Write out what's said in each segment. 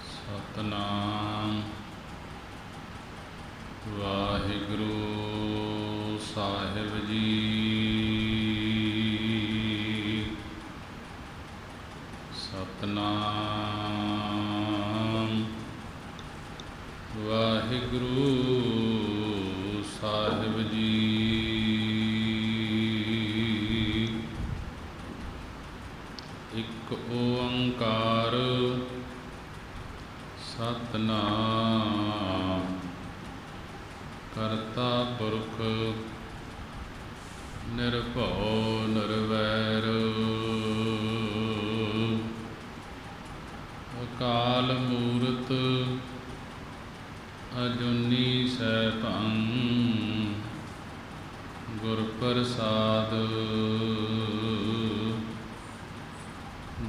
ਸਤਨਾਮ ਵਾਹਿਗੁਰੂ ਸਾਹਿਬ ਜੀ। ਸਤਨਾਮ ਵਾਹਿਗੁਰੂ ਸਾਹਿਬ ਜੀ। ਇੱਕ ਓੰਕਾਰ ਸਤਨਾਮ ਕਰਤਾ ਪੁਰਖ ਨਿਰਭਉ ਨਿਰਵੈਰ ਅਕਾਲ ਮੂਰਤ ਅਜੂਨੀ ਸੈਭੰ ਗੁਰ ਪ੍ਰਸਾਦ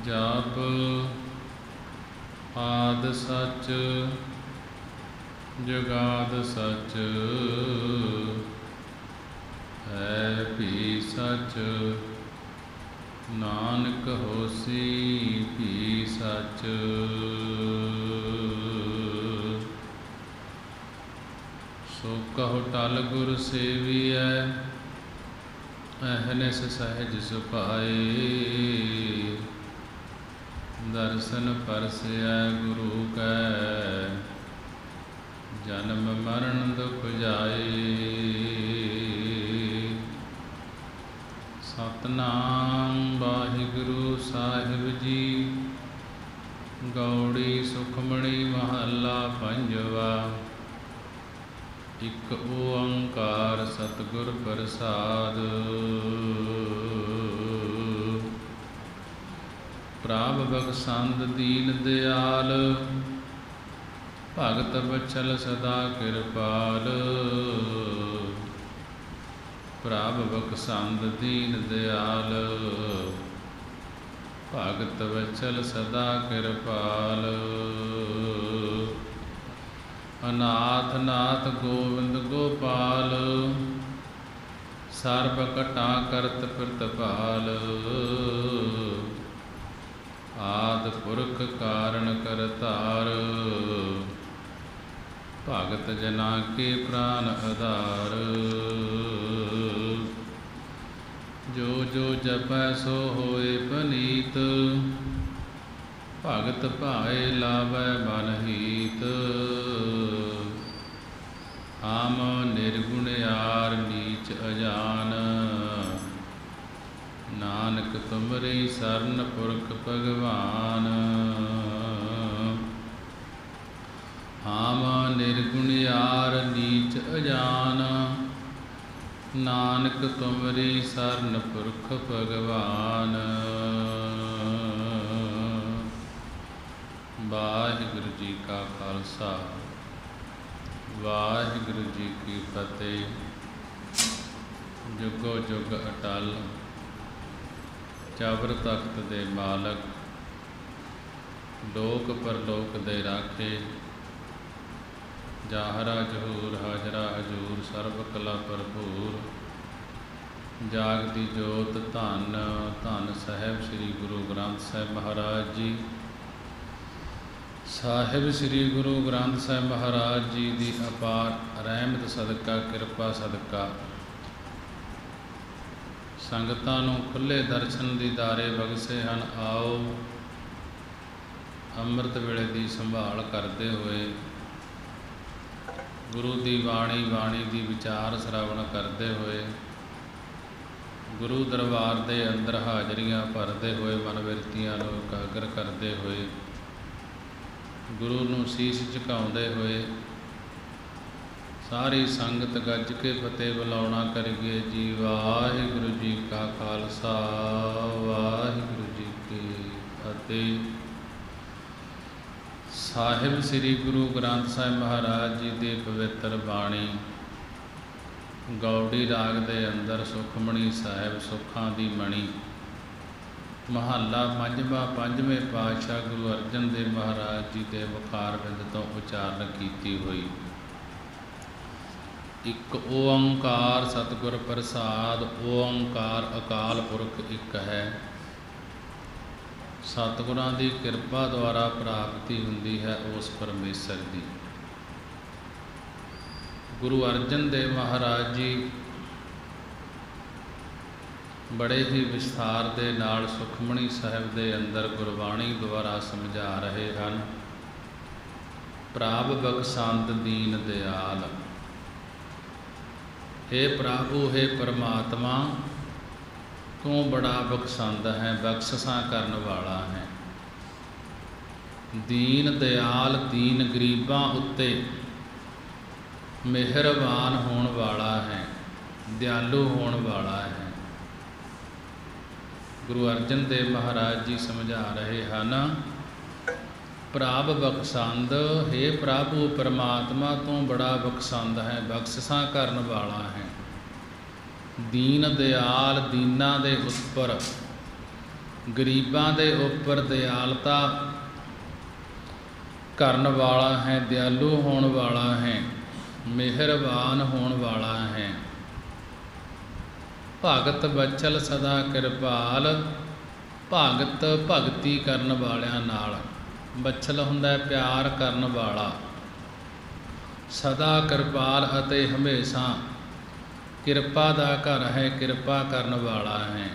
ਜਪ ਆਦ ਸਚ ਜੁਗਾਦ ਸਚ ਹੈ ਭੀ ਸਚ ਨਾਨਕ ਹੋਸੀ ਭੀ ਸਚ। ਸੋ ਕਹੋ ਟਲ ਗੁਰ ਸੇਵੀਐ ਅਹਨਿਸ ਸਹਿਜ ਸੁਭਾਏ ਦਰਸ਼ਨ ਪਰਸੈ ਗੁਰੂ ਕੈ ਜਨਮ ਮਰਨ ਦੁਖ ਜਾਏ। ਸਤਨਾਮ ਵਾਹਿਗੁਰੂ ਸਾਹਿਬ ਜੀ। ਗੌੜੀ ਸੁਖਮਣੀ ਮਹੱਲਾ ਪੰਜਵਾ। ਇੱਕ ਓੰਕਾਰ ਸਤਿਗੁਰ ਪ੍ਰਸਾਦ ਪ੍ਰਭ ਬਖਸ਼ੰਦ ਦੀਨ ਦਿਆਲ ਭਗਤ ਬਚਲ ਸਦਾ ਕਿਰਪਾਲ। ਪ੍ਰਭ ਬਖਸ਼ੰਦ ਦੀਨ ਦਿਆਲ ਭਗਤ ਬਚਲ ਸਦਾ ਕਿਰਪਾਲ। ਅਨਾਥ ਨਾਥ ਗੋਵਿੰਦ ਗੋਪਾਲ ਸਰਬ ਘਟਾ ਕਰਤ ਪ੍ਰਤਪਾਲ। ਆਦਿ ਪੁਰਖ ਕਾਰਣ ਕਰਤਾਰ ਭਗਤ ਜਨਾ ਕੇ ਪ੍ਰਾਨ ਆਧਾਰ। ਜੋ ਜੋ ਜਪੈ ਸੋ ਹੋਏ ਪਨੀਤ ਭਗਤ ਭਾਏ ਲਾਵੈ ਮਨ ਹੀਤ। ਆਮ ਨਿਰਗੁਣਿਆਰ ਨੀਚ ਅਜਾਨ ਨਾਨਕ ਤੁਮਰੀ ਸਰਨ ਪੁਰਖ ਭਗਵਾਨ। ਹਾਮ ਨਿਰਗੁਣਿਆਰ ਨੀਚ ਅਜਾਨ ਨਾਨਕ ਤੁਮਰੀ ਸਰਨ ਪੁਰਖ ਭਗਵਾਨ। ਵਾਹਿਗੁਰੂ ਜੀ ਕਾ ਖਾਲਸਾ ਵਾਹਿਗੁਰੂ ਜੀ ਕੀ ਫਤਿਹ। ਜੁਗੋ ਜੁਗ ਅਟਲ ਚਾਬਰ ਤਖਤ ਦੇ ਮਾਲਕ ਲੋਕ ਪਰਲੋਕ ਦੇ ਰਾਖੇ ਜਾਹਰਾ ਜਹੂਰ ਹਾਜਰਾ ਹਜੂਰ ਸਰਬ ਕਲਾ ਭਰਪੂਰ ਜਾਗਦੀ ਜੋਤ ਧੰਨ ਧੰਨ ਸਾਹਿਬ ਸ੍ਰੀ ਗੁਰੂ ਗ੍ਰੰਥ ਸਾਹਿਬ ਮਹਾਰਾਜ ਜੀ। ਸਾਹਿਬ ਸ੍ਰੀ ਗੁਰੂ ਗ੍ਰੰਥ ਸਾਹਿਬ ਮਹਾਰਾਜ ਜੀ ਦੀ ਅਪਾਰ ਰਹਿਮਤ ਸਦਕਾ ਕਿਰਪਾ ਸਦਕਾ ਸੰਗਤਾਂ ਨੂੰ ਖੁੱਲ੍ਹੇ ਦਰਸ਼ਨ ਦੀਦਾਰੇ ਬਖਸ਼ੇ ਹਨ। ਆਓ ਅੰਮ੍ਰਿਤ ਵੇਲੇ ਦੀ ਸੰਭਾਲ ਕਰਦੇ ਹੋਏ ਗੁਰੂ ਦੀ ਬਾਣੀ ਦੀ ਵਿਚਾਰ ਸ਼ਰਵਣ ਕਰਦੇ ਹੋਏ ਗੁਰੂ ਦਰਬਾਰ ਦੇ ਅੰਦਰ ਹਾਜ਼ਰੀਆਂ ਭਰਦੇ ਹੋਏ ਮਨ ਬਿਰਤੀਆਂ ਨੂੰ ਇਕਾਗਰ ਕਰਦੇ ਹੋਏ ਗੁਰੂ ਨੂੰ ਸੀਸ ਝੁਕਾਉਂਦੇ ਹੋਏ ਸਾਰੀ ਸੰਗਤ ਗੱਜ ਕੇ ਫਤਿਹ ਬੁਲਾਉਣਾ ਕਰੀਏ ਜੀ। ਵਾਹਿਗੁਰੂ ਜੀ ਕਾ ਖਾਲਸਾ ਵਾਹਿਗੁਰੂ ਜੀ ਕੀ ਫਤਿਹ। ਸਾਹਿਬ ਸ੍ਰੀ ਗੁਰੂ ਗ੍ਰੰਥ ਸਾਹਿਬ ਮਹਾਰਾਜ ਜੀ ਦੀ ਪਵਿੱਤਰ ਬਾਣੀ ਗੌੜੀ ਰਾਗ ਦੇ ਅੰਦਰ ਸੁਖਮਣੀ ਸਾਹਿਬ ਸੁੱਖਾਂ ਦੀ ਮਣੀ ਮਹੱਲਾ ਪੰਜਵਾਂ ਪੰਜਵੇਂ ਪਾਤਸ਼ਾਹ ਗੁਰੂ ਅਰਜਨ ਦੇਵ ਮਹਾਰਾਜ ਜੀ ਦੇ ਵਕਾਰ ਬਿੰਦ ਤੋਂ ਉਚਾਰਨ ਕੀਤੀ ਹੋਈ। ਇੱਕ ਓੰਕਾਰ ਸਤਿਗੁਰ ਪ੍ਰਸਾਦ। ਓੰਕਾਰ ਅਕਾਲ ਪੁਰਖ ਇੱਕ ਹੈ, ਸਤਿਗੁਰਾਂ ਦੀ ਕਿਰਪਾ ਦੁਆਰਾ ਪ੍ਰਾਪਤੀ ਹੁੰਦੀ ਹੈ ਉਸ ਪਰਮੇਸ਼ਰ ਦੀ। ਗੁਰੂ ਅਰਜਨ ਦੇਵ ਮਹਾਰਾਜ ਜੀ ਬੜੇ ਹੀ ਵਿਸਥਾਰ ਦੇ ਨਾਲ ਸੁਖਮਣੀ ਸਾਹਿਬ ਦੇ ਅੰਦਰ ਗੁਰਬਾਣੀ ਦੁਆਰਾ ਸਮਝਾ ਰਹੇ ਹਨ। ਪ੍ਰਭ ਬਖਸ਼ੰਦ ਦੀਨ ਦਿਆਲ, हे प्रभु हे परमात्मा, तू बड़ा बख्शंद है, बख्शसा करन वाला है। दीन दयाल, दीन गरीबां उत्ते मेहरबान होने वाला है, दयालु होने वाला है। गुरु अर्जन देव महाराज जी समझा रहे हैं, प्रभ बख्शंद, हे प्रभु परमात्मा तू बड़ा बख्शंद है, बख्शसा करन वाला है। दीन दयाल, दीना दे उपर, गरीबां दे उपर दयालता करन वाला है, दयालु होने वाला है, मेहरबान होने वाला है। भगत बचल सदा कृपाल, भगत भगती करन वालियां नाल, बचल हुंदा है प्यार करन वाला, सदा कृपाल अते हमेशा किरपा दा घर है, किरपा करन वाला है।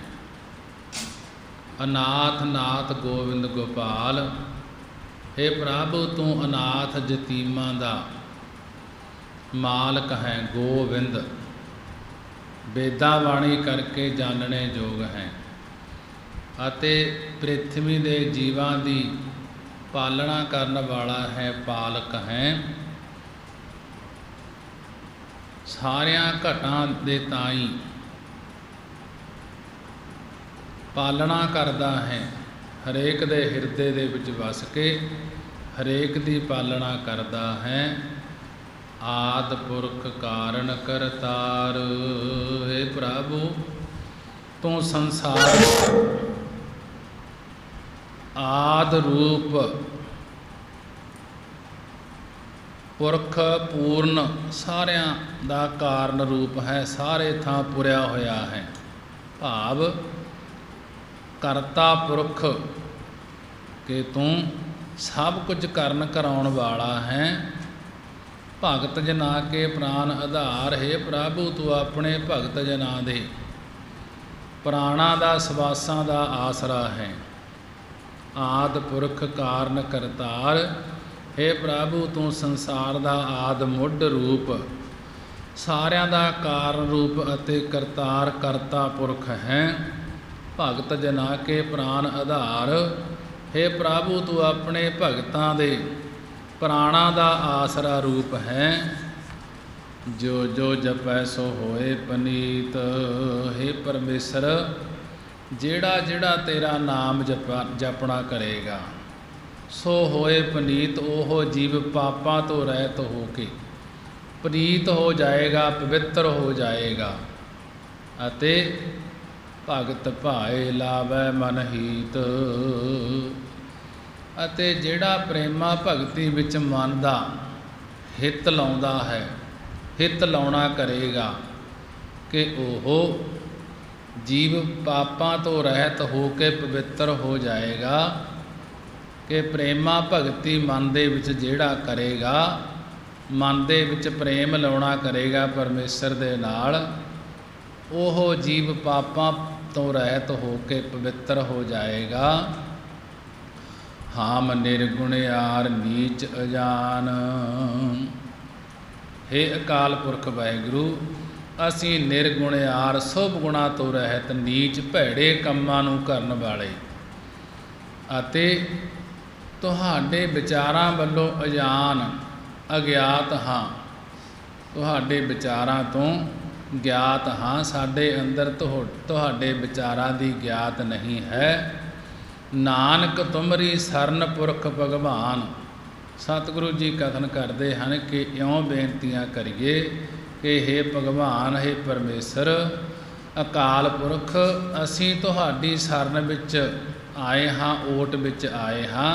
अनाथ नाथ गोविंद गोपाल, हे प्रभु तू अनाथ जतीमां दा मालक है, गोविंद वेदां बाणी करके जानने जोग है, अते पृथ्वी दे जीवां दी पालना करन वाला है, पालक है। सारियां घटां दे ताई पालना करदा है, हरेक दे हिरदे दे विच वस के हरेक दी पालना करदा है। आद पुरख कारण करतार, हे प्रभु तू संसार आद रूप पुरख पूर्ण सारियां दा कारण रूप है, सारे थां पुरिया होया है। भाव करता पुरख के तू सब कुछ करन कराउण वाला है। भगत जना के प्राण आधार, हे प्रभु तू अपने भगत जना दे प्राणा दा सवासां दा आसरा है। आद पुरख कारण करतार, हे प्रभु तू संसार दा आद मुੱਢ रूप, सारियां दा कारण रूप अते करतार करता पुरख है। भगत जना के प्राण आधार, हे प्रभु तू अपने भगतां दे प्राणा दा आसरा रूप है। जो जो जपै सो होए पनीत, हे परमेश्वर ਜਿਹੜਾ ਜਿਹੜਾ ਤੇਰਾ ਨਾਮ ਜਪਣਾ ਕਰੇਗਾ ਸੋ ਹੋਏ ਪਨੀਤ, ਉਹ ਜੀਵ ਪਾਪਾਂ ਤੋਂ ਰਹਿਤ ਹੋ ਕੇ ਪਨੀਤ ਹੋ ਜਾਏਗਾ, ਪਵਿੱਤਰ ਹੋ ਜਾਏਗਾ। ਅਤੇ ਭਗਤ ਭਾਏ ਲਾਵੈ ਮਨ ਹੀਤ, ਅਤੇ ਜਿਹੜਾ ਪ੍ਰੇਮਾ ਭਗਤੀ ਵਿੱਚ ਮਨ ਦਾ ਹਿੱਤ ਲਾਉਂਦਾ ਹੈ, ਹਿੱਤ ਲਾਉਣਾ ਕਰੇਗਾ ਕਿ ਉਹ जीव पापां तो रहत हो के पवित्र हो जाएगा। कि प्रेमा भगती मन दे विच जिहड़ा करेगा, मन दे विच प्रेम लाउणा करेगा परमेश्वर दे नाल, ओह जीव पापां तो रहत हो के पवित्र हो जाएगा। हाम निर्गुणयार नीच अजान, हे अकाल पुरख वाहिगुरू असी निर्गुणयार शुभ गुणा तो रहत, नीच भैड़े कंमां नूं करन वाले अते तुहाडे विचारां वल्लों अजान अगियात हाँ। तुहाडे विचारां तो ज्ञात हाँ, साडे अंदर तुहाडे विचारां दी ज्ञात नहीं है। नानक तुमरी सरन पुरख भगवान, सतगुरु जी कथन करते हैं कि इउं बेनतियां करिए कि हे भगवान, हे परमेश्वर अकाल पुरख, असी तुहाडी सरन विच आए हाँ, ओट विच आए हाँ।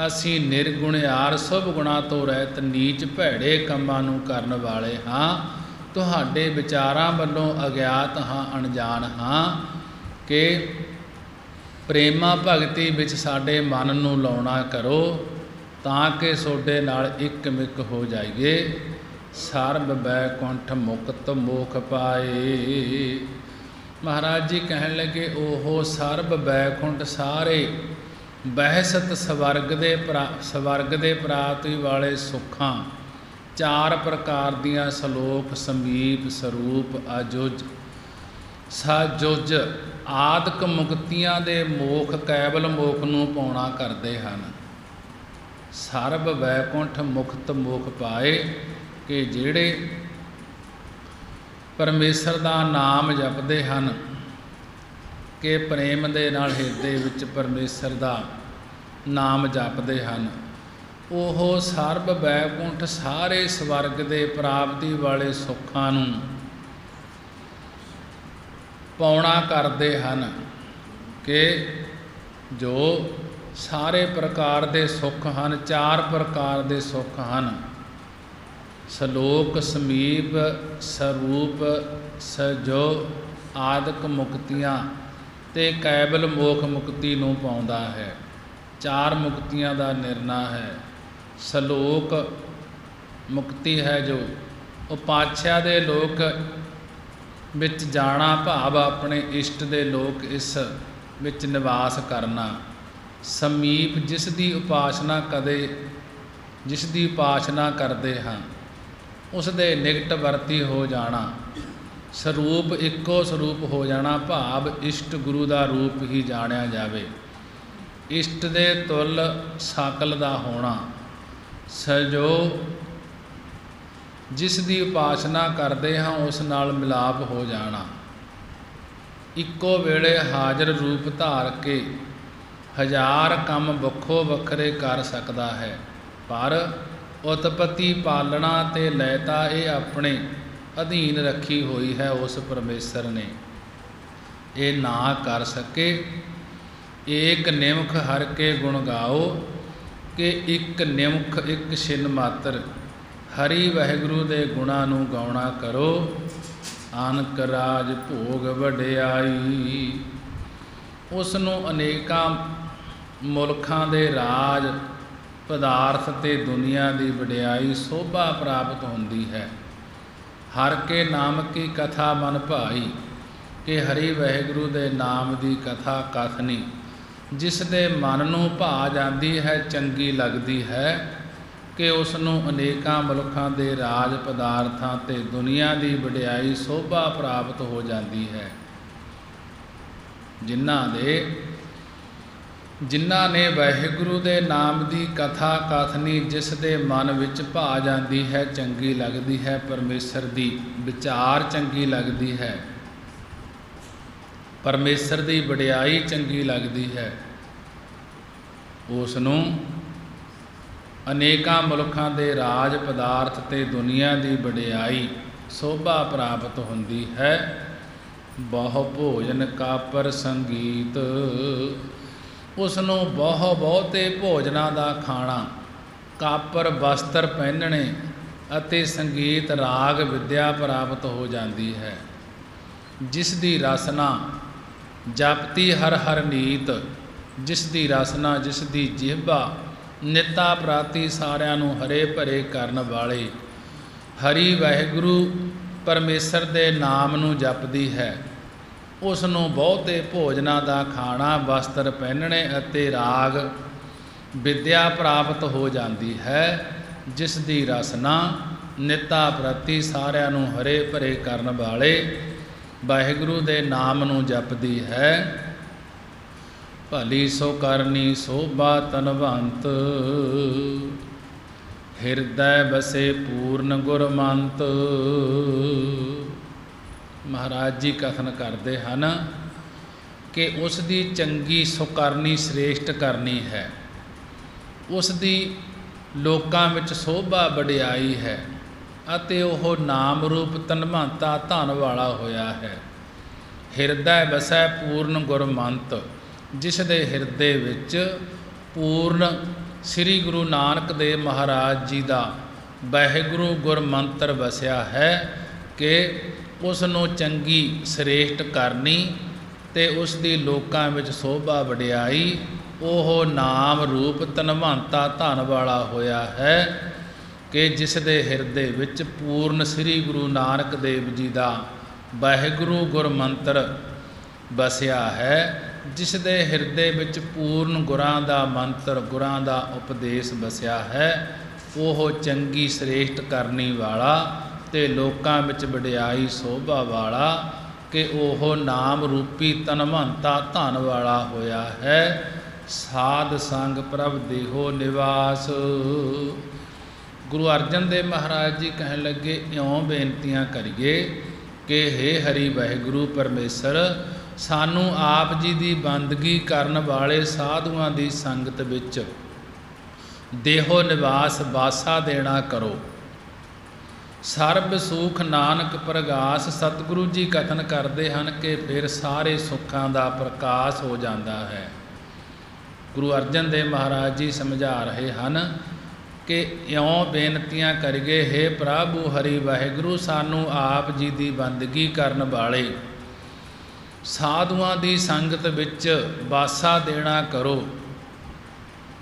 असी निर्गुणयार शुभ गुणा तो रहत, नीच भैड़े कंमां नूं करन वाले हाँ। तुहाडे विचारां वल्लों अगियात हाँ, अणजान हाँ। कि ਪ੍ਰੇਮਾ ਭਗਤੀ ਵਿੱਚ ਸਾਡੇ ਮਨ ਨੂੰ ਲਾਉਣਾ ਕਰੋ, ਤਾਂ ਕਿ ਤੁਹਾਡੇ ਨਾਲ ਇੱਕ ਮਿੱਕ ਹੋ ਜਾਈਏ। ਸਰਬ ਬੈਕੁੰਠ ਮੁਕਤ ਮੋਖ ਪਾਏ। ਮਹਾਰਾਜ ਜੀ ਕਹਿਣ ਲੱਗੇ, ਉਹ ਸਰਬ ਬੈਕੁੰਠ ਸਾਰੇ ਬਹਿਸਤ ਸਵਰਗ ਦੇ ਪ੍ਰਾਪਤੀ ਵਾਲੇ ਸੁੱਖਾਂ, 4 ਪ੍ਰਕਾਰ ਦੀਆਂ ਸਲੋਕ, ਸਮੀਪ, ਸਰੂਪ, ਅਜੁਜ, ਸਜੁਜ ਆਦਿਕ ਮੁਕਤੀਆਂ ਦੇ ਮੋਖ, ਕੈਵਲ ਮੋਖ ਨੂੰ ਪਾਉਣਾ ਕਰਦੇ ਹਨ। ਸਰਬ ਬੈਕੁੰਠ ਮੁਕਤ ਮੋਖ ਪਾਏ, ਕਿ ਜਿਹੜੇ ਪਰਮੇਸ਼ਰ ਦਾ ਨਾਮ ਜਪਦੇ ਹਨ, ਕਿ ਪ੍ਰੇਮ ਦੇ ਨਾਲ ਹਿਰਦੇ ਵਿੱਚ ਪਰਮੇਸ਼ਰ ਦਾ ਨਾਮ ਜਪਦੇ ਹਨ, ਉਹ ਸਰਬ ਬੈਕੁੰਠ ਸਾਰੇ ਸਵਰਗ ਦੇ ਪ੍ਰਾਪਤੀ ਵਾਲੇ ਸੁੱਖਾਂ ਨੂੰ ਪਾਉਣਾ ਕਰਦੇ ਹਨ। ਕਿ ਜੋ ਸਾਰੇ ਪ੍ਰਕਾਰ ਦੇ ਸੁੱਖ ਹਨ, 4 ਪ੍ਰਕਾਰ ਦੇ ਸੁੱਖ ਹਨ, ਸਲੋਕ, ਸਮੀਪ, ਸਰੂਪ, ਸਜੋ ਆਦਿਕ ਮੁਕਤੀਆਂ ਤੇ ਕੈਵਲ ਮੋਖ ਮੁਕਤੀ ਨੂੰ ਪਾਉਂਦਾ ਹੈ। 4 ਮੁਕਤੀਆਂ ਦਾ ਨਿਰਣਾ ਹੈ। ਸਲੋਕ ਮੁਕਤੀ ਹੈ ਜੋ ਉਪਾਸ਼ਿਆ ਦੇ ਲੋਕ ਵਿੱਚ ਜਾਣਾ, ਭਾਵ ਆਪਣੇ ਇਸ਼ਟ ਦੇ ਲੋਕ ਇਸ ਵਿੱਚ ਨਿਵਾਸ ਕਰਨਾ। ਸਮੀਪ ਜਿਸ ਦੀ ਉਪਾਸਨਾ ਕਰਦੇ ਹਾਂ, ਉਸ ਦੇ ਨਿਕਟ ਵਰਤੀ ਹੋ ਜਾਣਾ। ਸਰੂਪ ਇੱਕੋ ਸਰੂਪ ਹੋ ਜਾਣਾ, ਭਾਵ ਇਸ਼ਟ ਗੁਰੂ ਦਾ ਰੂਪ ਹੀ ਜਾਣਿਆ ਜਾਵੇ। ਇਸ਼ਟ ਦੇ ਤੁਲ ਸਾਕਲ ਦਾ ਹੋਣਾ। ਸਜੋ ਜਿਸ ਦੀ ਉਪਾਸਨਾ ਕਰਦੇ ਹਾਂ, ਉਸ ਨਾਲ ਮਿਲਾਪ ਹੋ ਜਾਣਾ। ਇੱਕੋ ਵੇਲੇ ਹਾਜ਼ਰ ਰੂਪ ਧਾਰ ਕੇ 1000 ਕੰਮ ਵੱਖੋ ਵੱਖਰੇ ਕਰ ਸਕਦਾ ਹੈ, ਪਰ ਉਤਪਤੀ, ਪਾਲਣਾ ਤੇ ਲੈਤਾ ਇਹ ਆਪਣੇ ਅਧੀਨ ਰੱਖੀ ਹੋਈ ਹੈ ਉਸ ਪਰਮੇਸ਼ਰ ਨੇ। ਇਹ ਨਾ ਕਰ ਸਕੇ। ਏਕ ਨਿਮਖ ਹਰ ਕੇ ਗੁਣ ਗਾਓ, ਕਿ ਇੱਕ ਨਿਮਖ ਇੱਕ ਛਿਨ ਮਾਤਰ ਹਰੀ ਵਾਹਿਗੁਰੂ ਦੇ ਗੁਣਾਂ ਨੂੰ ਗਾਉਣਾ ਕਰੋ। ਅਨਕ ਰਾਜ ਭੋਗ ਵਡਿਆਈ, ਉਸ ਨੂੰ ਅਨੇਕਾਂ ਮੁਲਕਾਂ ਦੇ ਰਾਜ, ਪਦਾਰਥ ਤੇ ਦੁਨੀਆ ਦੀ ਵਡਿਆਈ, ਸੋਭਾ ਪ੍ਰਾਪਤ ਹੁੰਦੀ ਹੈ। ਹਰ ਕੇ ਨਾਮ ਕੀ ਕਥਾ ਮਨ ਭਾਈ, ਕਿ ਹਰੀ ਵਾਹਿਗੁਰੂ ਦੇ ਨਾਮ ਦੀ ਕਥਾ ਕਥਨੀ ਜਿਸ ਦੇ ਮਨ ਨੂੰ ਭਾ ਜਾਂਦੀ ਹੈ, ਚੰਗੀ ਲੱਗਦੀ ਹੈ, ਕਿ ਉਸ ਨੂੰ ਅਨੇਕਾਂ ਮੁਲਕਾਂ ਦੇ ਰਾਜ, ਪਦਾਰਥਾਂ ਤੇ ਦੁਨੀਆ ਦੀ ਵਡਿਆਈ, ਸੋਭਾ ਪ੍ਰਾਪਤ ਹੋ ਜਾਂਦੀ ਹੈ। ਜਿਨ੍ਹਾਂ ਨੇ ਵਾਹਿਗੁਰੂ ਦੇ ਨਾਮ ਦੀ ਕਥਾ ਕਥਨੀ ਜਿਸ ਦੇ ਮਨ ਵਿੱਚ ਭਾ ਜਾਂਦੀ ਹੈ, ਚੰਗੀ ਲੱਗਦੀ ਹੈ, ਪਰਮੇਸ਼ਰ ਦੀ ਵਿਚਾਰ ਚੰਗੀ ਲੱਗਦੀ ਹੈ, ਪਰਮੇਸ਼ਰ ਦੀ ਵਡਿਆਈ ਚੰਗੀ ਲੱਗਦੀ ਹੈ, ਉਸ ਨੂੰ ਅਨੇਕਾਂ ਮੁਲਕਾਂ ਦੇ ਰਾਜ, ਪਦਾਰਥ ਤੇ ਦੁਨੀਆ ਦੀ ਵਡਿਆਈ, ਸੋਭਾ ਪ੍ਰਾਪਤ ਹੁੰਦੀ ਹੈ। ਬਹੁ ਭੋਜਨ ਕਾਪਰ ਸੰਗੀਤ, ਉਸ ਨੂੰ ਬਹੁਤੇ ਭੋਜਨਾਂ ਦਾ ਖਾਣਾ, ਕਾਪਰ ਵਸਤਰ ਪਹਿਨਣੇ ਅਤੇ ਸੰਗੀਤ, ਰਾਗ, ਵਿਦਿਆ ਪ੍ਰਾਪਤ ਹੋ ਜਾਂਦੀ ਹੈ। ਜਿਸ ਦੀ ਰਸਨਾ ਜਪਤੀ ਹਰ ਹਰ ਨੀਤ, ਜਿਸ ਦੀ ਰਸਨਾ, ਜਿਸ ਦੀ ਜਿਹਵਾ ਨਿਤਾ ਪ੍ਰਾਤੀ ਸਾਰਿਆਂ ਨੂੰ ਹਰੇ ਭਰੇ ਕਰਨ ਵਾਲੇ ਹਰੀ ਵਾਹਿਗੁਰੂ ਪਰਮੇਸ਼ਰ ਦੇ ਨਾਮ ਨੂੰ ਜਪਦੀ ਹੈ, ਉਸ ਨੂੰ ਬਹੁਤੇ ਭੋਜਨਾਂ ਦਾ ਖਾਣਾ, ਵਸਤਰ ਪਹਿਨਣੇ ਅਤੇ ਰਾਗ, ਵਿਦਿਆ ਪ੍ਰਾਪਤ ਹੋ ਜਾਂਦੀ ਹੈ। ਜਿਸ ਦੀ ਰਸਨਾ ਨਿਤਾ ਪ੍ਰਤੀ ਸਾਰਿਆਂ ਨੂੰ ਹਰੇ ਭਰੇ ਕਰਨ ਵਾਲੇ ਵਾਹਿਗੁਰੂ ਦੇ ਨਾਮ ਨੂੰ ਜਪਦੀ ਹੈ। ਭਲੀ ਸੋ ਕਰਨੀ ਸੋਭਾ ਤਨਵੰਤ, ਹਿਰਦੈ ਬਸੇ ਪੂਰਨ ਗੁਰਮੰਤ। ਮਹਾਰਾਜ ਜੀ ਕਥਨ ਕਰਦੇ ਹਨ ਕਿ ਉਸ ਦੀ ਚੰਗੀ ਸੁਕਰਨੀ, ਸ੍ਰੇਸ਼ਟ ਕਰਨੀ ਹੈ, ਉਸ ਦੀ ਲੋਕਾਂ ਵਿੱਚ ਸੋਭਾ ਵਡਿਆਈ ਹੈ, ਅਤੇ ਉਹ ਨਾਮ ਰੂਪ ਧਨਵੰਤਾ, ਧਨ ਵਾਲਾ ਹੋਇਆ ਹੈ। ਹਿਰਦੈ ਬਸੈ ਪੂਰਨ ਗੁਰਮੰਤ, ਜਿਸ ਦੇ ਹਿਰਦੇ ਵਿੱਚ ਪੂਰਨ ਸ੍ਰੀ ਗੁਰੂ ਨਾਨਕ ਦੇਵ ਮਹਾਰਾਜ ਜੀ ਦਾ ਵਾਹਿਗੁਰੂ ਗੁਰਮੰਤਰ ਵਸਿਆ ਹੈ, ਕਿ ਉਸ ਨੂੰ ਚੰਗੀ ਸ੍ਰੇਸ਼ਟ ਕਰਨੀ ਤੇ ਉਸ ਦੀ ਲੋਕਾਂ ਵਿੱਚ ਸੋਭਾ ਵਡਿਆਈ। ਉਹ ਨਾਮ ਰੂਪ ਧਨਵੰਤਾ ਧਨ ਵਾਲਾ ਹੋਇਆ ਹੈ ਕਿ ਜਿਸ ਦੇ ਹਿਰਦੇ ਵਿੱਚ ਪੂਰਨ ਸ੍ਰੀ ਗੁਰੂ ਨਾਨਕ ਦੇਵ ਜੀ ਦਾ ਵਾਹਿਗੁਰੂ ਗੁਰਮੰਤਰ ਵਸਿਆ ਹੈ। ਜਿਸ ਦੇ ਹਿਰਦੇ ਵਿੱਚ ਪੂਰਨ ਗੁਰਾਂ ਦਾ ਮੰਤਰ, ਗੁਰਾਂ ਦਾ ਉਪਦੇਸ਼ ਵਸਿਆ ਹੈ, ਉਹ ਚੰਗੀ ਸ੍ਰੇਸ਼ਟ ਕਰਨੀ ਵਾਲਾ ਤੇ ਲੋਕਾਂ ਵਿੱਚ ਵਡਿਆਈ ਸੋਭਾ ਵਾਲਾ ਕਿ ਉਹ ਨਾਮ ਰੂਪੀ ਧਨਵੰਤਾ ਧਨ ਵਾਲਾ ਹੋਇਆ ਹੈ। ਸਾਧ ਸੰਗ ਪ੍ਰਭ ਦੇਹੋ ਨਿਵਾਸ। ਗੁਰੂ ਅਰਜਨ ਦੇਵ ਮਹਾਰਾਜ ਜੀ ਕਹਿਣ ਲੱਗੇ, ਇਉਂ ਬੇਨਤੀਆਂ ਕਰੀਏ ਕਿ ਹੇ ਹਰੀ ਵਾਹਿਗੁਰੂ ਪਰਮੇਸ਼ਰ, ਸਾਨੂੰ ਆਪ ਜੀ ਦੀ ਬੰਦਗੀ ਕਰਨ ਵਾਲੇ ਸਾਧੂਆਂ ਦੀ ਸੰਗਤ ਵਿੱਚ ਦੇਹੋ ਨਿਵਾਸ ਵਾਸਾ ਦੇਣਾ ਕਰੋ। ਸਰਬ ਸੁਖ ਨਾਨਕ ਪ੍ਰਗਾਸ। ਸਤਿਗੁਰੂ ਜੀ ਕਥਨ ਕਰਦੇ ਹਨ ਕਿ ਫਿਰ ਸਾਰੇ ਸੁੱਖਾਂ ਦਾ ਪ੍ਰਕਾਸ਼ ਹੋ ਜਾਂਦਾ ਹੈ। ਗੁਰੂ ਅਰਜਨ ਦੇਵ ਮਹਾਰਾਜ ਜੀ ਸਮਝਾ ਰਹੇ ਹਨ ਕਿ ਇਉਂ ਬੇਨਤੀਆਂ ਕਰੀਏ, ਹੇ ਪ੍ਰਭੂ ਹਰੀ ਵਾਹਿਗੁਰੂ, ਸਾਨੂੰ ਆਪ ਜੀ ਦੀ ਬੰਦਗੀ ਕਰਨ ਵਾਲੇ ਸਾਧੂਆਂ ਦੀ ਸੰਗਤ ਵਿੱਚ ਵਾਸਾ ਦੇਣਾ ਕਰੋ।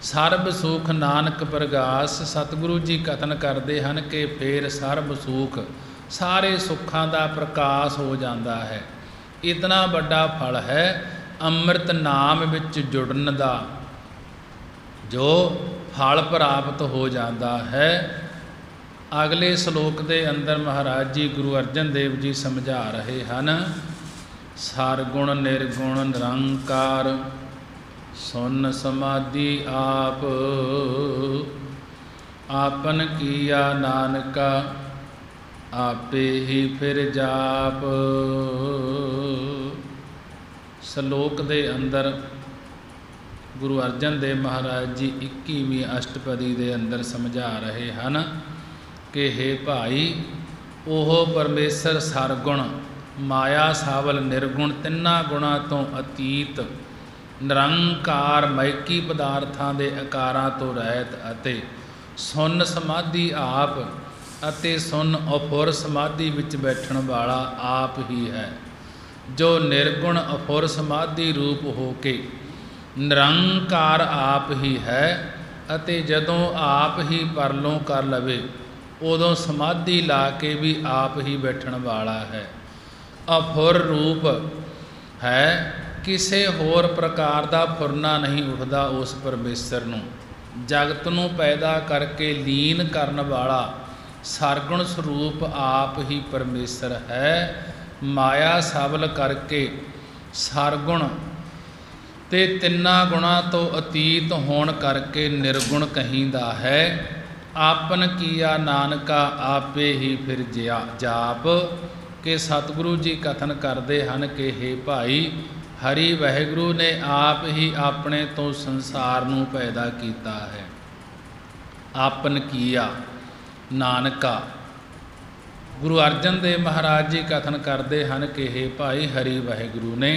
ਸਰਬ ਸੁਖ ਨਾਨਕ ਪ੍ਰਗਾਸ। ਸਤਿਗੁਰੂ ਜੀ ਕਥਨ ਕਰਦੇ ਹਨ ਕਿ ਫੇਰ ਸਰਬ ਸੁਖ, ਸਾਰੇ ਸੁੱਖਾਂ ਦਾ ਪ੍ਰਕਾਸ਼ ਹੋ ਜਾਂਦਾ ਹੈ। ਇਤਨਾ ਵੱਡਾ ਫਲ ਹੈ ਅੰਮ੍ਰਿਤ ਨਾਮ ਵਿੱਚ ਜੁੜਨ ਦਾ, ਜੋ ਫਲ ਪ੍ਰਾਪਤ ਹੋ ਜਾਂਦਾ ਹੈ। ਅਗਲੇ ਸ਼ਲੋਕ ਦੇ ਅੰਦਰ ਮਹਾਰਾਜ ਜੀ ਗੁਰੂ ਅਰਜਨ ਦੇਵ ਜੀ ਸਮਝਾ ਰਹੇ ਹਨ, ਸਰਗੁਣ ਨਿਰਗੁਣ ਨਿਰੰਕਾਰ ਸੁਨ ਸਮਾਧੀ ਆਪ, ਆਪਨ ਕੀਆ ਨਾਨਕਾ ਆਪੇ ਹੀ ਫਿਰ ਜਾਪ। ਸ਼ਲੋਕ ਦੇ ਅੰਦਰ ਗੁਰੂ ਅਰਜਨ ਦੇਵ ਮਹਾਰਾਜ ਜੀ 21ਵੀਂ ਅਸ਼ਟਪਦੀ ਦੇ ਅੰਦਰ ਸਮਝਾ ਰਹੇ ਹਨ ਕਿ ਹੇ ਭਾਈ, ਉਹ ਪਰਮੇਸ਼ਰ ਸਰਗੁਣ, ਮਾਇਆ ਸਾਵਲ ਨਿਰਗੁਣ, ਤਿੰਨਾਂ ਗੁਣਾਂ ਤੋਂ ਅਤੀਤ, ਨਿਰੰਕਾਰ ਮਇਕੀ ਪਦਾਰਥਾਂ ਦੇ ਆਕਾਰਾਂ ਤੋਂ ਰਹਿਤ ਅਤੇ ਸੁੰਨ ਸਮਾਧੀ ਆਪ ਅਤੇ ਸੁੰਨ ਅਫੁਰ ਸਮਾਧੀ ਵਿੱਚ ਬੈਠਣ ਵਾਲਾ ਆਪ ਹੀ ਹੈ, ਜੋ ਨਿਰਗੁਣ ਅਫੁਰ ਸਮਾਧੀ ਰੂਪ ਹੋ ਕੇ ਨਿਰੰਕਾਰ ਆਪ ਹੀ ਹੈ। ਅਤੇ ਜਦੋਂ ਆਪ ਹੀ ਪਰਲੋਂ ਕਰ ਲਵੇ, ਉਦੋਂ ਸਮਾਧੀ ਲਾ ਕੇ ਵੀ ਆਪ ਹੀ ਬੈਠਣ ਵਾਲਾ ਹੈ। ਅਫੁਰ ਰੂਪ ਹੈ, ਕਿਸੇ ਹੋਰ ਪ੍ਰਕਾਰ ਦਾ ਫੁਰਨਾ ਨਹੀਂ ਉੱਠਦਾ ਉਸ ਪਰਮੇਸ਼ਰ ਨੂੰ। ਜਗਤ ਨੂੰ ਪੈਦਾ ਕਰਕੇ ਲੀਨ ਕਰਨ ਵਾਲਾ ਸਰਗੁਣ ਸਰੂਪ ਆਪ ਹੀ ਪਰਮੇਸ਼ਰ ਹੈ। ਮਾਇਆ ਸਬਲ ਕਰਕੇ ਸਰਗੁਣ ਤੇ ਤਿੰਨਾਂ ਗੁਣਾਂ ਤੋਂ ਅਤੀਤ ਹੋਣ ਕਰਕੇ ਨਿਰਗੁਣ ਕਹੀਂਦਾ ਹੈ। ਆਪਨ ਕੀਆ ਨਾਨਕਾ ਆਪੇ ਹੀ ਫਿਰ ਜਾਪ। ਕਿ ਸਤਿਗੁਰੂ ਜੀ ਕਥਨ ਕਰਦੇ ਹਨ ਕਿ ਹੇ ਭਾਈ, ਹਰੀ ਵਾਹਿਗੁਰੂ ਨੇ ਆਪ ਹੀ ਆਪਣੇ ਤੋਂ ਸੰਸਾਰ ਨੂੰ ਪੈਦਾ ਕੀਤਾ ਹੈ। ਆਪਨ ਕੀਆ ਨਾਨਕਾ। ਗੁਰੂ ਅਰਜਨ ਦੇਵ ਮਹਾਰਾਜ ਜੀ ਕਥਨ ਕਰਦੇ ਹਨ ਕਿ ਹੇ ਭਾਈ, ਹਰੀ ਵਾਹਿਗੁਰੂ ਨੇ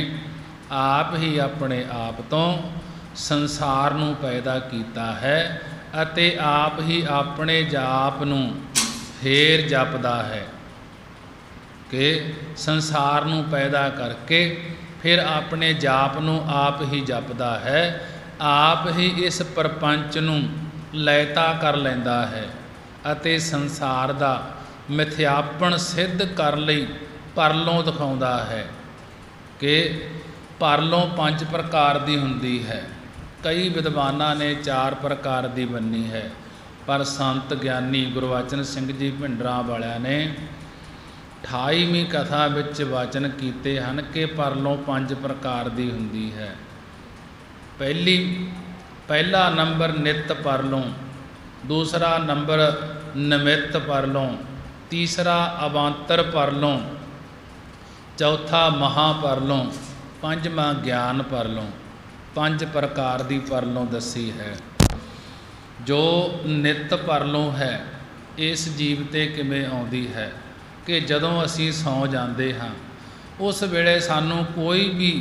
ਆਪ ਹੀ ਆਪਣੇ ਆਪ ਤੋਂ ਸੰਸਾਰ ਨੂੰ ਪੈਦਾ ਕੀਤਾ ਹੈ ਅਤੇ ਆਪ ਹੀ ਆਪਣੇ ਜਾਪ ਨੂੰ ਫੇਰ ਜਪਦਾ ਹੈ। ਕਿ ਸੰਸਾਰ ਨੂੰ ਪੈਦਾ ਕਰਕੇ ਫਿਰ ਆਪਣੇ ਜਾਪ ਨੂੰ ਆਪ ਹੀ ਜਪਦਾ ਹੈ। ਆਪ ਹੀ ਇਸ ਪ੍ਰਪੰਚ ਨੂੰ ਲੈਤਾ ਕਰ ਲੈਂਦਾ ਹੈ ਅਤੇ ਸੰਸਾਰ ਦਾ ਮਿਥਿਆਪਣ ਸਿੱਧ ਕਰਨ ਲਈ ਪਰਲੋਂ ਦਿਖਾਉਂਦਾ ਹੈ। ਕਿ ਪਰਲੋਂ 5 ਪ੍ਰਕਾਰ ਦੀ ਹੁੰਦੀ ਹੈ। ਕਈ ਵਿਦਵਾਨਾਂ ਨੇ 4 ਪ੍ਰਕਾਰ ਦੀ ਮੰਨੀ ਹੈ, ਪਰ ਸੰਤ ਗਿਆਨੀ ਗੁਰਬਚਨ ਸਿੰਘ ਜੀ ਭਿੰਡਰਾਂ ਵਾਲਿਆਂ ਨੇ 28ਵੀਂ ਕਥਾ ਵਿੱਚ ਵਚਨ ਕੀਤੇ ਹਨ ਕਿ ਪਰਲੋਂ 5 ਪ੍ਰਕਾਰ ਦੀ ਹੁੰਦੀ ਹੈ। ਪਹਿਲਾ ਨੰਬਰ ਨਿਤ ਪਰਲੋਂ, ਦੂਸਰਾ ਨੰਬਰ ਨਿਮਿਤ ਪਰਲੋਂ, ਤੀਸਰਾ ਅਵਾਂਤਰ ਪਰਲੋਂ, ਚੌਥਾ ਮਹਾ ਪਰਲੋਂ, ਪੰਜਵਾਂ ਗਿਆਨ ਪਰਲੋਂ। 5 ਪ੍ਰਕਾਰ ਦੀ ਪਰਲੋਂ ਦੱਸੀ ਹੈ। ਜੋ ਨਿਤ ਪਰਲੋਂ ਹੈ, ਇਸ ਜੀਵ 'ਤੇ ਕਿਵੇਂ ਆਉਂਦੀ ਹੈ ਕਿ ਜਦੋਂ ਅਸੀਂ ਸੌਂ ਜਾਂਦੇ ਹਾਂ, ਉਸ ਵੇਲੇ ਸਾਨੂੰ ਕੋਈ ਵੀ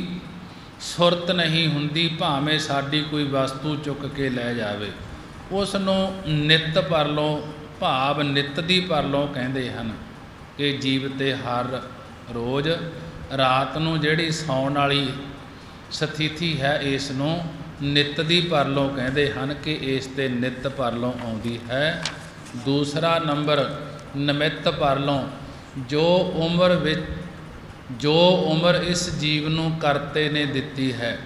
ਸੁਰਤ ਨਹੀਂ ਹੁੰਦੀ, ਭਾਵੇਂ ਸਾਡੀ ਕੋਈ ਵਸਤੂ ਚੁੱਕ ਕੇ ਲੈ ਜਾਵੇ। ਉਸ ਨੂੰ ਨਿਤ ਪਰਲੋਂ ਭਾਵ ਨਿਤ ਦੀ ਪਰਲੋਂ ਕਹਿੰਦੇ ਹਨ। ਕਿ ਜੀਵ 'ਤੇ ਹਰ ਰੋਜ਼ ਰਾਤ ਨੂੰ ਜਿਹੜੀ ਸੌਣ ਵਾਲੀ ਸਥਿਤੀ ਹੈ ਇਸ ਨੂੰ ਨਿੱਤ ਦੀ ਪਰਲੋਂ ਕਹਿੰਦੇ ਹਨ ਕਿ ਇਸ ਤੇ ਨਿੱਤ ਪਰਲੋਂ ਆਉਂਦੀ ਹੈ। ਦੂਸਰਾ ਨੰਬਰ ਨਿਮਿਤ ਪਰਲੋਂ, ਜੋ ਉਮਰ ਇਸ ਜੀਵ ਨੂੰ ਕਰਤੇ ਨੇ ਦਿੱਤੀ ਹੈ,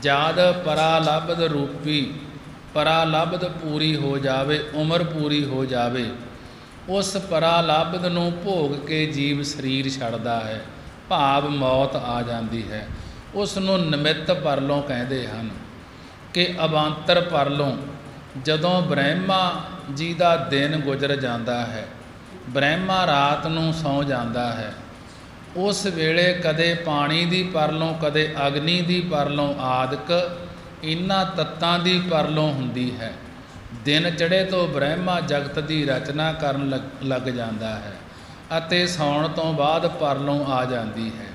ਜਦ ਪਰਾਲਬਧ ਰੂਪੀ ਪਰਾਲਬਧ ਪੂਰੀ ਹੋ ਜਾਵੇ, ਉਮਰ ਪੂਰੀ ਹੋ ਜਾਵੇ, ਉਸ ਪਰਾਲਬਧ ਨੂੰ ਭੋਗ ਕੇ ਜੀਵ ਸਰੀਰ ਛੱਡਦਾ ਹੈ, ਭਾਵ ਮੌਤ ਆ ਜਾਂਦੀ ਹੈ। ਉਸ ਨੂੰ ਨਿਮਿਤ ਪਰਲੋਂ ਕਹਿੰਦੇ ਹਨ। ਕਿ ਅਵਾਂਤਰ ਪਰਲੋਂ, ਜਦੋਂ ਬ੍ਰਹਮਾ ਜੀ ਦਾ ਦਿਨ ਗੁਜ਼ਰ ਜਾਂਦਾ ਹੈ, ਬ੍ਰਹਮਾ ਰਾਤ ਨੂੰ ਸੌਂ ਜਾਂਦਾ ਹੈ, ਉਸ ਵੇਲੇ ਕਦੇ ਪਾਣੀ ਦੀ ਪਰਲੋਂ, ਕਦੇ ਅਗਨੀ ਦੀ ਪਰਲੋਂ ਆਦਿਕ ਇਹਨਾਂ ਤੱਤਾਂ ਦੀ ਪਰਲੋਂ ਹੁੰਦੀ ਹੈ। ਦਿਨ ਚੜ੍ਹੇ ਤੋਂ ਬ੍ਰਹਮਾ ਜਗਤ ਦੀ ਰਚਨਾ ਕਰਨ ਲੱਗ ਜਾਂਦਾ ਹੈ ਅਤੇ ਸੌਣ ਤੋਂ ਬਾਅਦ ਪਰਲੋਂ ਆ ਜਾਂਦੀ ਹੈ।